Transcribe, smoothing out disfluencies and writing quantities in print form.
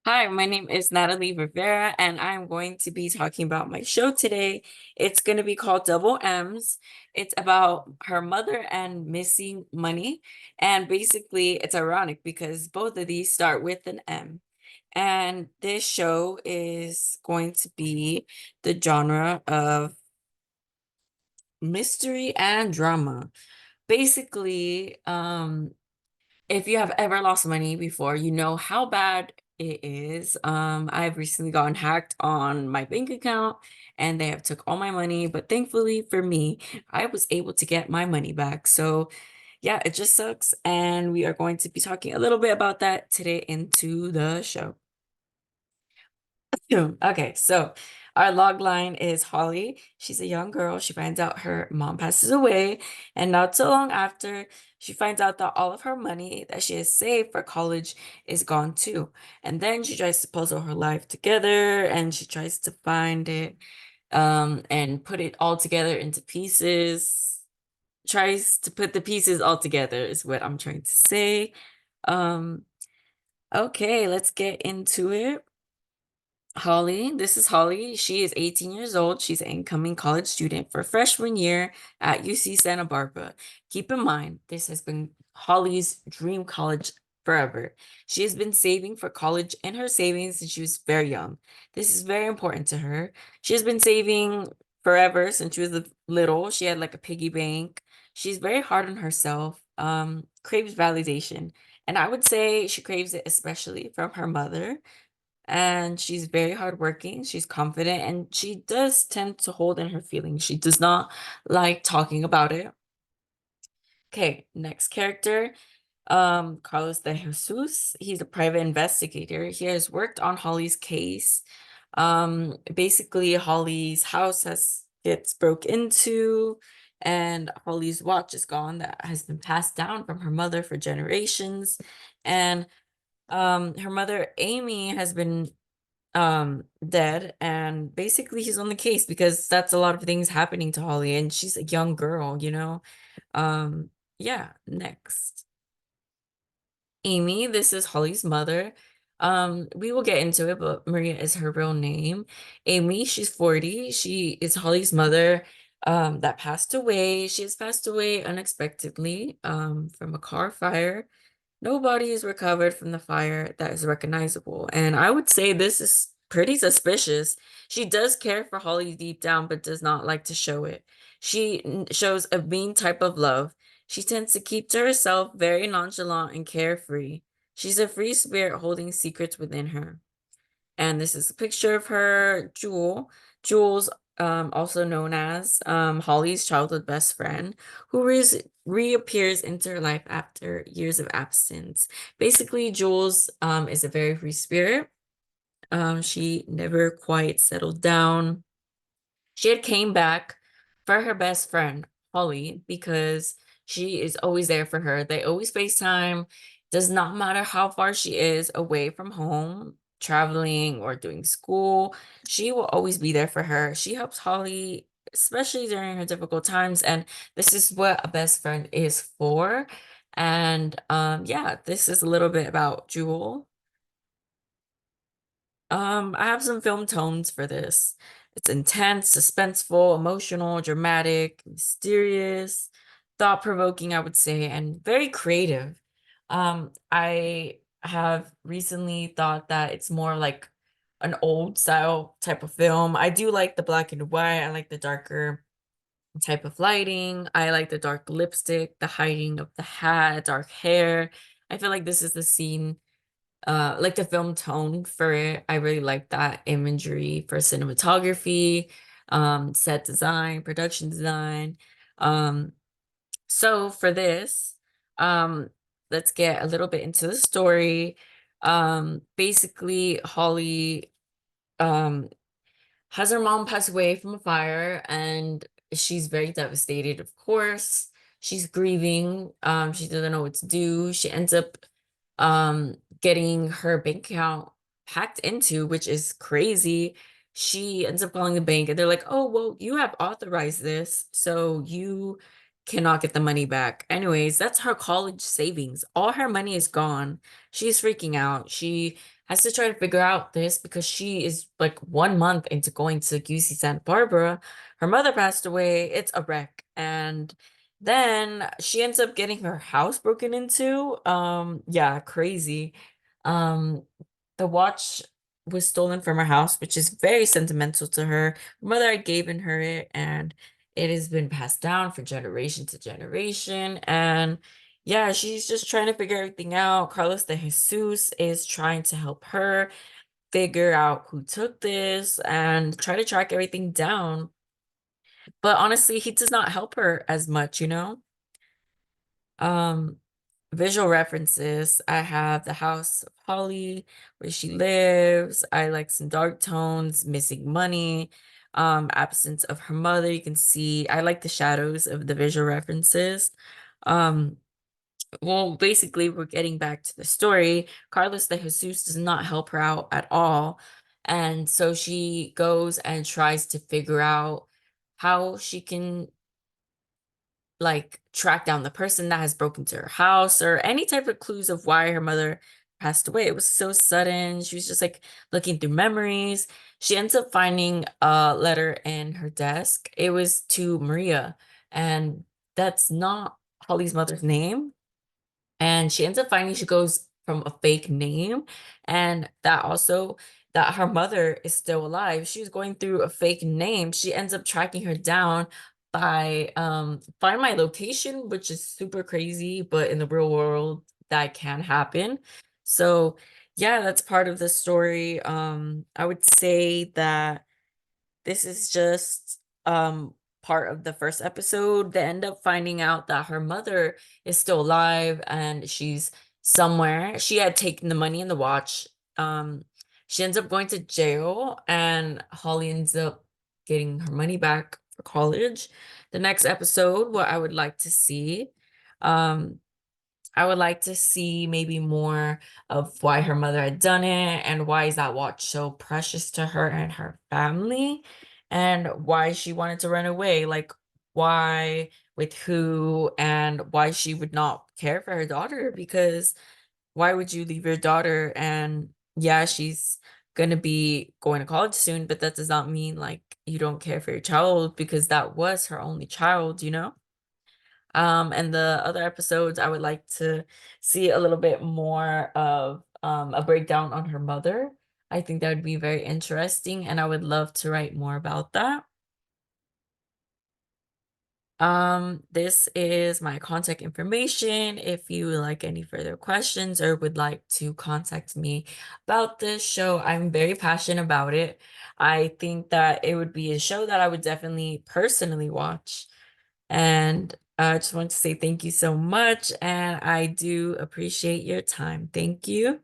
Hi, my name is Natalie Rivera, and I'm going to be talking about my show today. It's going to be called Double M's. It's about her mother and missing money. And basically, it's ironic because both of these start with an M. And this show is going to be the genre of mystery and drama. Basically, if you have ever lost money before, you know how bad it is. I've recently gotten hacked on my bank account and they have took all my money, but thankfully for me, I was able to get my money back. So yeah, it just sucks. And we are going to be talking a little bit about that today into the show. Okay, so our log line is Holly. She's a young girl. She finds out her mom passes away, and not so long after, she finds out that all of her money that she has saved for college is gone too. And then she tries to puzzle her life together, and she tries to find it, and put it all together into pieces. Tries to put the pieces all together is what I'm trying to say. Um, okay, let's get into it. Holly, this is Holly. She is 18 years old. She's an incoming college student for freshman year at UC Santa Barbara. Keep in mind, this has been Holly's dream college forever. She has been saving for college in her savings since she was very young. This is very important to her. She has been saving forever since she was little. She had like a piggy bank. She's very hard on herself, craves validation. And I would say she craves it especially from her mother, and she's very hardworking. She's confident, and she does tend to hold in her feelings. She does not like talking about it. Okay, next character, Carlos de Jesus. He's a private investigator. He has worked on Holly's case. Basically, Holly's house has gets broke into, and Holly's watch is gone that has been passed down from her mother for generations. And her mother, Amy, has been dead, and basically he's on the case because that's a lot of things happening to Holly, and she's a young girl. um yeah, next, Amy. This is Holly's mother. We will get into it, but Maria is her real name. Amy, she's 40. She is Holly's mother, that passed away. She has passed away unexpectedly from a car fire. No body is recovered from the fire that is recognizable. And I would say this is pretty suspicious. She does care for Holly deep down, but does not like to show it. She shows a mean type of love. She tends to keep to herself, very nonchalant and carefree. She's a free spirit holding secrets within her. And this is a picture of her, Jewel. Jules, also known as Holly's childhood best friend, who reappears into her life after years of absence. Basically, Jules is a very free spirit. She never quite settled down. She had came back for her best friend, Holly, because she is always there for her. They always FaceTime. Does not matter how far she is away from home, traveling or doing school, she will always be there for her. She helps Holly, especially during her difficult times, and this is what a best friend is for. And yeah, this is a little bit about Jewel. I have some film tones for this. It's intense, suspenseful, emotional, dramatic, mysterious, thought-provoking, I would say, and very creative. I have recently thought that it's more like an old style type of film. I do like the black and white. I like the darker type of lighting. I like the dark lipstick, the hiding of the hat, dark hair. I feel like this is the scene, like the film tone for it. I really like that imagery for cinematography, set design, production design. Um, so for this, um, let's get a little bit into the story. Basically, Holly um has her mom pass away from a fire, and she's very devastated, of course. She's grieving. She doesn't know what to do. She ends up getting her bank account hacked into, which is crazy. She ends up calling the bank and they're like, "Oh, well, you have authorized this, so you cannot get the money back. Anyways, that's her college savings. All her money is gone. She's freaking out. She has to try to figure out this because she is like 1 month into going to UC Santa Barbara. Her mother passed away. It's a wreck. And then she ends up getting her house broken into. Yeah, crazy. Um, the watch was stolen from her house, which is very sentimental to her. Her mother had given her it, and it has been passed down from generation to generation. And yeah, she's just trying to figure everything out. Carlos de Jesus is trying to help her figure out who took this and try to track everything down. But honestly, he does not help her as much, you know? Um, Visual references. I have the house of Holly, where she lives. I like some dark tones, missing money, absence of her mother. You can see I like the shadows of the visual references. Um, well, basically, we're getting back to the story. Carlos de Jesus does not help her out at all. And so she goes and tries to figure out how she can like track down the person that has broken to her house or any type of clues of why her mother passed away. It was so sudden. She was just like looking through memories. She ends up finding a letter in her desk. It was to Maria, and that's not Holly's mother's name. And she ends up finding she goes from a fake name, and that also that her mother is still alive. She was going through a fake name. She ends up tracking her down by Find My Location, which is super crazy, but in the real world that can happen. So yeah, that's part of the story. I would say that this is just part of the first episode. They end up finding out that her mother is still alive and she's somewhere. She had taken the money and the watch. Um she ends up going to jail, and Holly ends up getting her money back for college. The next episode, what I would like to see, um I would like to see maybe more of why her mother had done it and why is that watch so precious to her and her family, and why she wanted to run away. Like, why, with who, and why she would not care for her daughter, because why would you leave your daughter? And yeah, she's gonna be going to college soon, but that does not mean like you don't care for your child, because that was her only child, you know? And the other episodes, I would like to see a little bit more of a breakdown on her mother. I think that would be very interesting, and I would love to write more about that. This is my contact information. If you would like any further questions or would like to contact me about this show, I'm very passionate about it. I think that it would be a show that I would definitely personally watch. And I just want to say thank you so much, and I do appreciate your time. Thank you.